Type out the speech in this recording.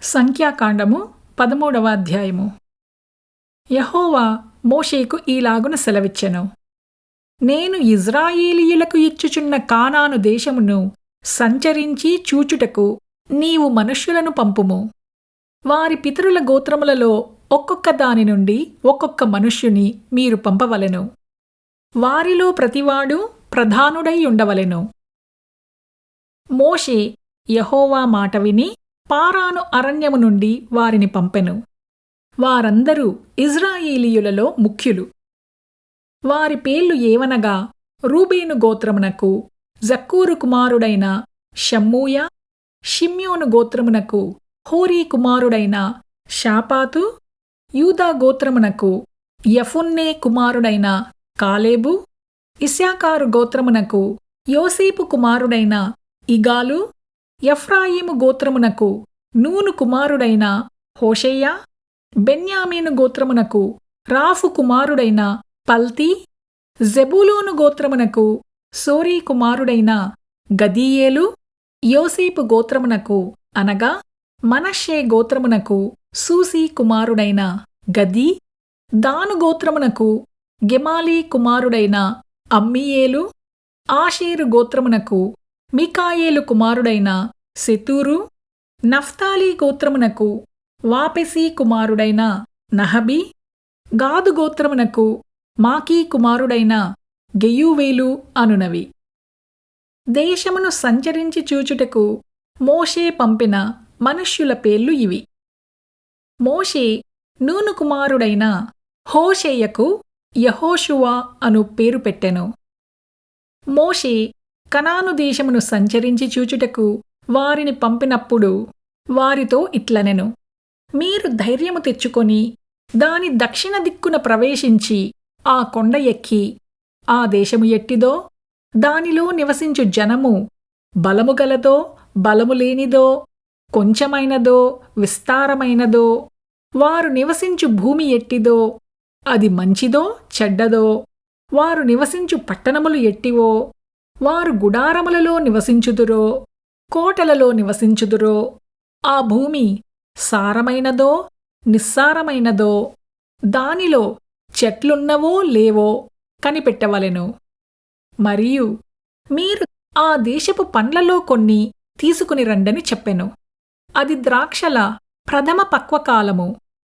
సంఖ్యాకాండము 13వ అధ్యాయము. యెహోవా మోషేకు ఈలాగున సెలవిచ్చెను. నేను ఇజ్రాయేలీయులకు ఇచ్చుచున్న కానాను దేశమును సంచరించి చూచుటకు నీవు మనుష్యులను పంపుము. వారి పితరుల గోత్రములలో ఒక్కొక్క దాని నుండి ఒక్కొక్క మనుష్యుని మీరు పంపవలెను. వారిలో ప్రతివాడు ప్రధానుడై ఉండవలెను. మోషే యెహోవా మాట విని పారాను అరణ్యము నుండి వారిని పంపెను. వారందరూ ఇజ్రాయేలీయులలో ముఖ్యులు. వారి పేర్లు ఏవనగా, రూబేను గోత్రమునకు జక్కూరు కుమారుడైన షమ్మూయ, షిమ్యోను గోత్రమునకు హోరీ కుమారుడైన షాపాతు, యూదా గోత్రమునకు యెఫున్నె కుమారుడైన కాలేబు, ఇశ్శాఖారు గోత్రమునకు యోసేపు కుమారుడైన ఇగాలు, ఎఫ్రాయిము గోత్రమునకు నూను కుమారుడైన హోషేయ, బెన్యామీను గోత్రమునకు రాఫు కుమారుడైన పల్తీ, జెబూలూను గోత్రమునకు సోరీ కుమారుడైన గదీయేలు, యోసేపు గోత్రమునకు అనగా మనష్షే గోత్రమునకు సూసి కుమారుడైన గదీ, దాను గోత్రమునకు గెమాలి కుమారుడైన అమ్మీయేలు, ఆషేరు గోత్రమునకు మికాయేలు కుమారుడైన సెతూరు, నఫ్తాలి గోత్రమునకు వాపెసీ కుమారుడైన నహబి, గాదు గోత్రమునకు మాకీ కుమారుడైన గెయూవేలు అనునవి. దేశమును సంచరించి చూచుటకు మోషే పంపిన మనుష్యుల పేర్లు ఇవి. మోషే నూను కుమారుడైన హోషేయకు యెహోషువ అను పేరు పెట్టెను. మోషే కనాను దేశమును సంచరించి చూచుటకు వారిని పంపినప్పుడు వారితో ఇట్లనెను. మీరు ధైర్యము తెచ్చుకొని దాని దక్షిణ దిక్కున ప్రవేశించి ఆ కొండ ఎక్కి, ఆ దేశము ఎట్టిదో, దానిలో నివసించు జనము బలము గలదో బలము లేనిదో, కొంచెమైనదో విస్తారమైనదో, వారు నివసించు భూమి ఎట్టిదో, అది మంచిదో చెడ్డదో, వారు నివసించు పట్టణములు ఎట్టివో, వారు గుడారములలో నివసించుదురో కోటలలో నివసించుదురో, ఆ భూమి సారమైనదో నిస్సారమైనదో, దానిలో చెట్లున్నవో లేవో కనిపెట్టవలెను. మరియు మీరు ఆ దేశపు పండ్లలో కొన్ని తీసుకుని రండని చెప్పెను. అది ద్రాక్షల ప్రథమ పక్వకాలము.